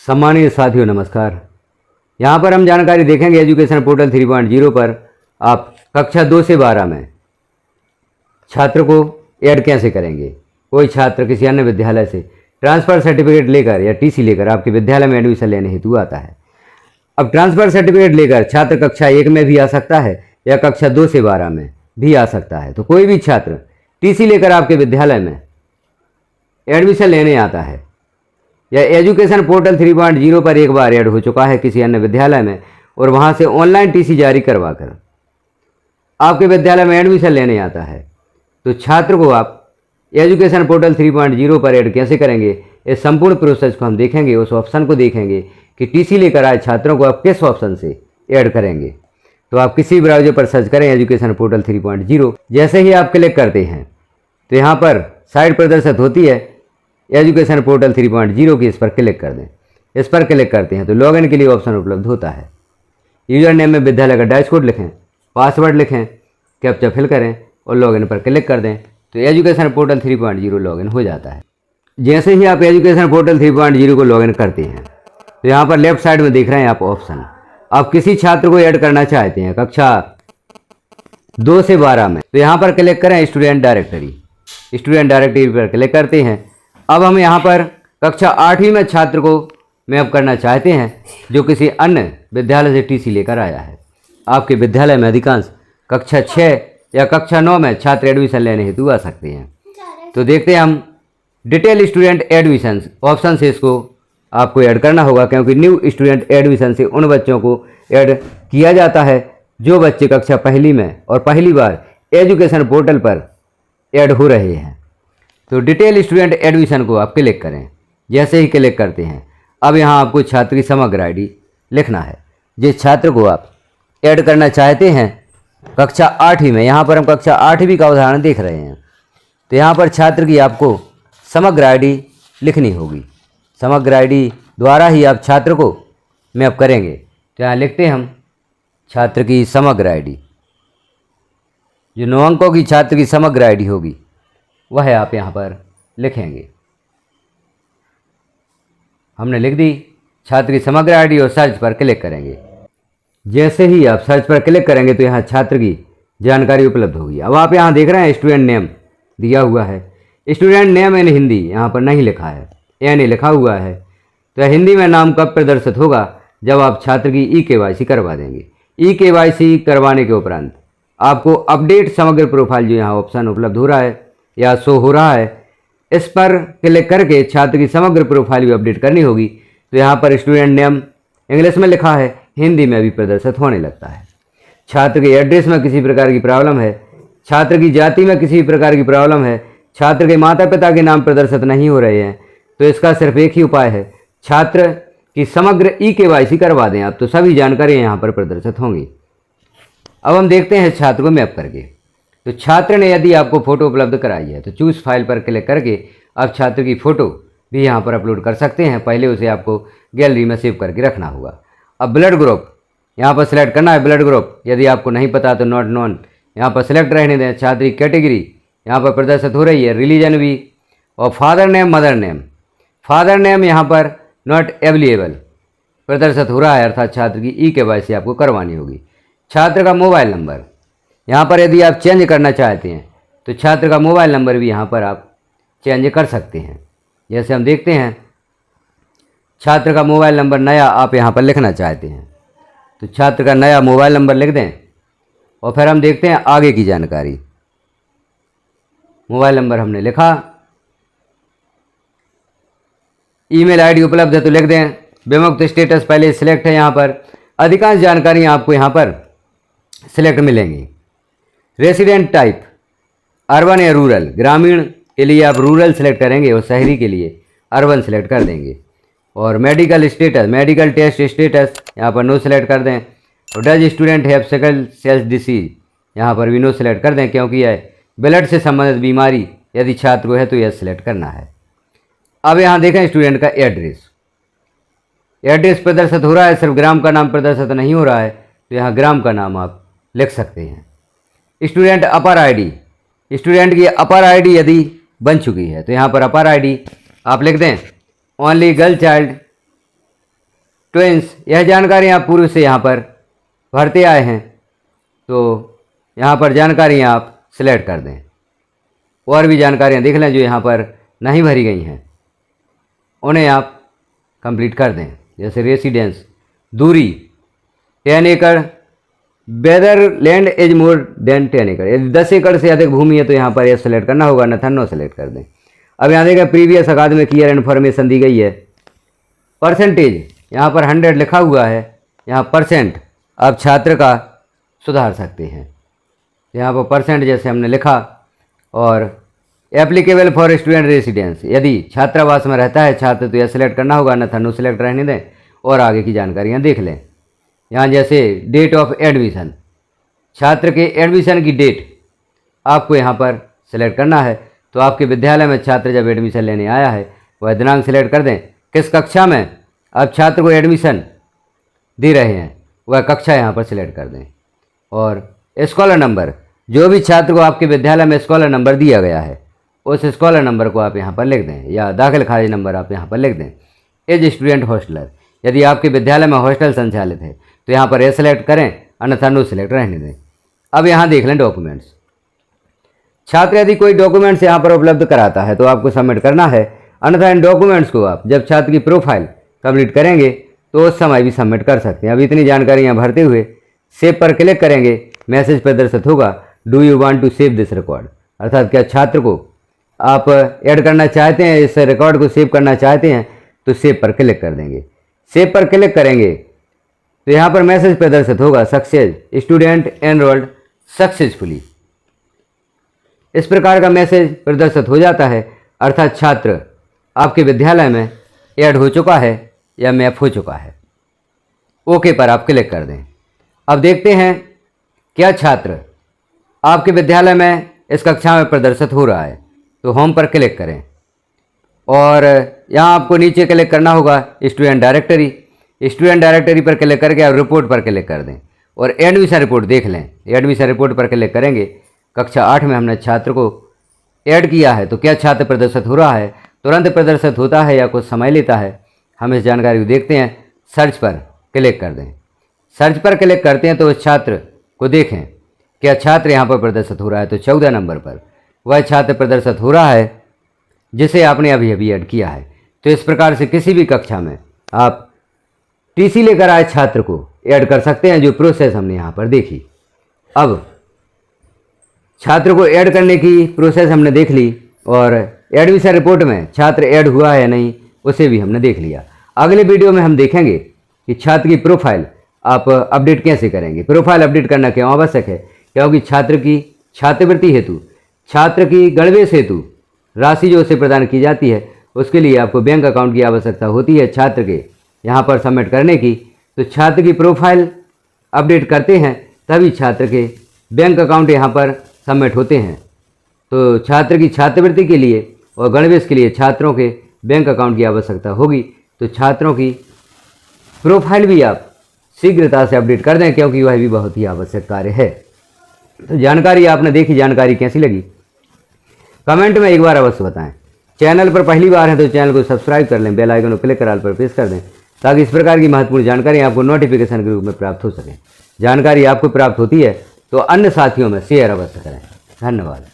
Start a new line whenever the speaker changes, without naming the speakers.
सम्मानित साथियों नमस्कार। यहाँ पर हम जानकारी देखेंगे एजुकेशन पोर्टल 3.0 पर आप कक्षा 2 से 12 में छात्र को ऐड कैसे करेंगे। कोई छात्र किसी अन्य विद्यालय से ट्रांसफ़र सर्टिफिकेट लेकर या टीसी लेकर आपके विद्यालय में एडमिशन लेने हेतु आता है। अब ट्रांसफ़र सर्टिफिकेट लेकर छात्र कक्षा 1 में भी आ सकता है या कक्षा 2 से 12 में भी आ सकता है। तो कोई भी छात्र टीसी लेकर आपके विद्यालय में एडमिशन लेने आता है या एजुकेशन पोर्टल 3.0 पर एक बार ऐड हो चुका है किसी अन्य विद्यालय में और वहां से ऑनलाइन टीसी जारी करवाकर आपके विद्यालय में एडमिशन लेने आता है, तो छात्र को आप एजुकेशन पोर्टल 3.0 पर ऐड कैसे करेंगे, इस संपूर्ण प्रोसेस को हम देखेंगे। उस ऑप्शन को देखेंगे कि टीसी लेकर आए छात्रों को आप किस ऑप्शन से ऐड करेंगे। तो आप किसी ब्राउज़र पर सर्च करें एजुकेशन पोर्टल 3.0। जैसे ही आप क्लिक करते हैं तो यहाँ पर साइट प्रदर्शित होती है एजुकेशन पोर्टल 3.0 की। इस पर क्लिक कर दें। इस पर क्लिक करते हैं तो लॉगिन के लिए ऑप्शन उपलब्ध होता है। यूजर नेम में विद्यालय का डैश कोड लिखें, पासवर्ड लिखें, कैप्चा फिल करें और लॉगिन पर क्लिक कर दें तो एजुकेशन पोर्टल 3.0 लॉगिन हो जाता है। जैसे ही आप एजुकेशन पोर्टल 3.0 को लॉगिन करते हैं तो यहाँ पर लेफ्ट साइड में देख रहे हैं आप ऑप्शन, आप किसी छात्र को ऐड करना चाहते हैं कक्षा 2 से 12 में, तो यहाँ पर क्लिक करें स्टूडेंट डायरेक्टरी। स्टूडेंट डायरेक्टरी पर क्लिक करते हैं। अब हम यहाँ पर कक्षा 8वीं में छात्र को मैप करना चाहते हैं जो किसी अन्य विद्यालय से टीसी लेकर आया है। आपके विद्यालय में अधिकांश कक्षा 6 या कक्षा 9 में छात्र एडमिशन लेने हेतु आ सकते हैं। तो देखते हैं हम डिटेल स्टूडेंट एडमिशन ऑप्शन से इसको आपको ऐड करना होगा, क्योंकि न्यू स्टूडेंट एडमिशन से उन बच्चों को ऐड किया जाता है जो बच्चे कक्षा पहली में और पहली बार एजुकेशन पोर्टल पर ऐड हो रहे हैं। तो डिटेल स्टूडेंट एडमिशन को आप क्लिक करें। जैसे ही क्लिक करते हैं अब यहाँ आपको छात्र की समग्र आईडी लिखना है। जिस छात्र को आप ऐड करना चाहते हैं कक्षा 8वीं में, यहाँ पर हम कक्षा 8वीं का उदाहरण देख रहे हैं, तो यहाँ पर छात्र की आपको समग्र आईडी लिखनी होगी। समग्र आईडी द्वारा ही आप छात्र को मैप करेंगे। तो यहाँ लिखते हैं हम छात्र की समग्र आईडी। जो 9 अंकों की छात्र की समग्र आईडी होगी वह आप यहाँ पर लिखेंगे। हमने लिख दी छात्र की समग्र आईडी और सर्च पर क्लिक करेंगे। जैसे ही आप सर्च पर क्लिक करेंगे तो यहाँ छात्र की जानकारी उपलब्ध होगी। अब आप यहाँ देख रहे हैं स्टूडेंट नेम दिया हुआ है। स्टूडेंट नेम इन हिंदी यहाँ पर नहीं लिखा है, यानी लिखा हुआ है। तो हिंदी में नाम कब प्रदर्शित होगा, जब आप छात्र की KYC करवा देंगे। KYC करवाने के उपरांत आपको अपडेट समग्र प्रोफाइल जो यहाँ ऑप्शन उपलब्ध हो रहा है या शो हो रहा है, इस पर क्लिक करके छात्र की समग्र प्रोफाइल भी अपडेट करनी होगी। तो यहाँ पर स्टूडेंट नेम इंग्लिश में लिखा है, हिंदी में भी प्रदर्शित होने लगता है। छात्र के एड्रेस में किसी प्रकार की प्रॉब्लम है, छात्र की जाति में किसी प्रकार की प्रॉब्लम है, छात्र के माता पिता के नाम प्रदर्शित नहीं हो रहे हैं, तो इसका सिर्फ एक ही उपाय है, छात्र की समग्र KYC करवा दें आप, तो सभी जानकारियाँ यहाँ पर प्रदर्शित होंगी। अब हम देखते हैं छात्र को मैप करके। तो छात्र ने यदि आपको फ़ोटो उपलब्ध कराई है तो चूज़ फाइल पर क्लिक करके आप छात्र की फ़ोटो भी यहाँ पर अपलोड कर सकते हैं। पहले उसे आपको गैलरी में सेव करके रखना होगा। अब ब्लड ग्रुप यहाँ पर सिलेक्ट करना है। ब्लड ग्रुप यदि आपको नहीं पता तो नॉट नॉन यहाँ पर सिलेक्ट रहने दें। छात्र की कैटेगरी यहाँ पर प्रदर्शित हो रही है, रिलीजन भी, और father name mother name. Father name यहाँ पर नॉट अवेलेबल प्रदर्शित हो रहा है, अर्थात छात्र की KYC आपको करवानी होगी। छात्र का मोबाइल नंबर यहाँ पर यदि आप चेंज करना चाहते हैं तो छात्र का मोबाइल नंबर भी यहाँ पर आप चेंज कर सकते हैं। जैसे हम देखते हैं छात्र का मोबाइल नंबर नया आप यहाँ पर लिखना चाहते हैं तो छात्र का नया मोबाइल नंबर लिख दें और फिर हम देखते हैं आगे की जानकारी। मोबाइल नंबर हमने लिखा, ईमेल आईडी उपलब्ध है तो लिख दें। विमुक्त स्टेटस पहले सिलेक्ट है, यहाँ पर अधिकांश जानकारियाँ आपको यहाँ पर सिलेक्ट मिलेंगी। रेसिडेंट टाइप अर्बन या रूरल, ग्रामीण के लिए आप रूरल सेलेक्ट करेंगे और शहरी के लिए अर्बन सेलेक्ट कर देंगे। और medical status, medical test status यहाँ पर नो सेलेक्ट कर दें। और does student have sickle cell disease यहाँ पर भी नो सेलेक्ट कर दें, क्योंकि यह ब्लड से संबंधित बीमारी यदि छात्र को है तो यह सिलेक्ट करना है। अब यहाँ देखें स्टूडेंट का एड्रेस प्रदर्शित हो रहा है, सिर्फ ग्राम का नाम प्रदर्शित नहीं हो रहा है, तो यहाँ ग्राम का नाम आप लिख सकते हैं। स्टूडेंट अपर आईडी, स्टूडेंट की अपर आईडी यदि बन चुकी है तो यहाँ पर अपर आईडी आप लिख दें। ओनली गर्ल चाइल्ड ट्वेंस, यह जानकारी आप पूर्व से यहाँ पर भरते आए हैं, तो यहाँ पर जानकारियाँ आप सिलेक्ट कर दें। और भी जानकारियाँ देख लें जो यहाँ पर नहीं भरी गई हैं, उन्हें आप कंप्लीट कर दें। जैसे रेसिडेंस, दूरी 10 एकड़, whether land is more than 10 एकड़, यदि 10 एकड़ से अधिक भूमि है तो यहाँ पर यह सेलेक्ट करना होगा, अन्यथा नो सेलेक्ट कर दें। अब यहाँ देखिए प्रीवियस अकादमिक ईयर इन्फॉर्मेशन दी गई है। परसेंटेज यहाँ पर 100 लिखा हुआ है, यहाँ परसेंट आप छात्र का सुधार सकते हैं। यहाँ पर परसेंट जैसे हमने लिखा, और एप्लीकेबल फॉर स्टूडेंट रेसिडेंस, यदि छात्रावास में रहता है छात्र तो यह सिलेक्ट करना होगा, अन्यथा नो सिलेक्ट रहने दें और आगे की जानकारियाँ देख लें। यहाँ जैसे डेट ऑफ एडमिशन, छात्र के एडमिशन की डेट आपको यहाँ पर सिलेक्ट करना है। तो आपके विद्यालय में छात्र जब एडमिशन लेने आया है वह दिनांक सिलेक्ट कर दें, किस कक्षा में आप छात्र को एडमिशन दे रहे हैं वह कक्षा यहाँ पर सिलेक्ट कर दें। और स्कॉलर नंबर, जो भी छात्र को आपके विद्यालय में स्कॉलर नंबर दिया गया है उस स्कॉलर नंबर को आप यहाँ पर लिख दें, या दाखिल खारिज नंबर आप यहाँ पर लिख दें। एज स्टूडेंट हॉस्टलर, यदि आपके विद्यालय में हॉस्टल संचालित है तो यहाँ पर ए सिलेक्ट करें, अन्यथा नो सिलेक्ट रहने दें। अब यहाँ देख लें डॉक्यूमेंट्स, छात्र यदि कोई डॉक्यूमेंट्स यहाँ पर उपलब्ध कराता है तो आपको सबमिट करना है, अन्यथा इन डॉक्यूमेंट्स को आप जब छात्र की प्रोफाइल कंप्लीट करेंगे तो उस समय भी सबमिट कर सकते हैं। अब इतनी जानकारी यहाँ भरते हुए सेव पर क्लिक करेंगे, मैसेज प्रदर्शित होगा, do you want to save this record, अर्थात क्या छात्र को आप ऐड करना चाहते हैं, इस रिकॉर्ड को सेव करना चाहते हैं, तो सेव पर क्लिक कर देंगे। सेव पर क्लिक करेंगे तो यहाँ पर मैसेज प्रदर्शित होगा, सक्सेस, स्टूडेंट एनरोल्ड सक्सेसफुली। इस प्रकार का मैसेज प्रदर्शित हो जाता है, अर्थात छात्र आपके विद्यालय में ऐड हो चुका है या मैप हो चुका है। ओके पर आप क्लिक कर दें। अब देखते हैं क्या छात्र आपके विद्यालय में इस कक्षा में प्रदर्शित हो रहा है, तो होम पर क्लिक करें और यहाँ आपको नीचे क्लिक करना होगा स्टूडेंट डायरेक्टरी। स्टूडेंट डायरेक्टरी पर क्लिक करके आप रिपोर्ट पर क्लिक कर दें और एडमिशन रिपोर्ट देख लें। एडमिशन रिपोर्ट पर क्लिक करेंगे, कक्षा 8 में हमने छात्र को ऐड किया है, तो क्या छात्र प्रदर्शित हो रहा है, तुरंत प्रदर्शित होता है या कुछ समय लेता है, हम इस जानकारी को देखते हैं। सर्च पर क्लिक कर दें। सर्च पर क्लिक करते हैं तो उस छात्र को देखें, क्या छात्र यहाँ पर प्रदर्शित हो रहा है, तो 14 नंबर पर वह छात्र प्रदर्शित हो रहा है जिसे आपने अभी अभी ऐड किया है। तो इस प्रकार से किसी भी कक्षा में आप टीसी लेकर आए छात्र को ऐड कर सकते हैं, जो प्रोसेस हमने यहाँ पर देखी। अब छात्र को ऐड करने की प्रोसेस हमने देख ली और एडमिशन रिपोर्ट में छात्र ऐड हुआ है या नहीं उसे भी हमने देख लिया। अगले वीडियो में हम देखेंगे कि छात्र की प्रोफाइल आप अपडेट कैसे करेंगे। प्रोफाइल अपडेट करना क्यों आवश्यक है, क्योंकि छात्र की छात्रवृत्ति हेतु, छात्र की गणवेश हेतु राशि जो उसे प्रदान की जाती है उसके लिए आपको बैंक अकाउंट की आवश्यकता होती है छात्र के यहाँ पर सबमिट करने की। तो छात्र की प्रोफाइल अपडेट करते हैं तभी छात्र के बैंक अकाउंट यहाँ पर सबमिट होते हैं। तो छात्र की छात्रवृत्ति के लिए और गणवेश के लिए छात्रों के बैंक अकाउंट की आवश्यकता होगी। तो छात्रों की प्रोफाइल भी आप शीघ्रता से अपडेट कर दें, क्योंकि वह भी बहुत ही आवश्यक कार्य है। तो जानकारी आपने देखी, जानकारी कैसी लगी कमेंट में एक बार अवश्य बताएं। चैनल पर पहली बार है तो चैनल को सब्सक्राइब कर लें, बेल आइकन को क्लिक कर ऑल पर प्रेस कर दें, ताकि इस प्रकार की महत्वपूर्ण जानकारी आपको नोटिफिकेशन के रूप में प्राप्त हो सके। जानकारी आपको प्राप्त होती है तो अन्य साथियों में शेयर अवश्य करें। धन्यवाद।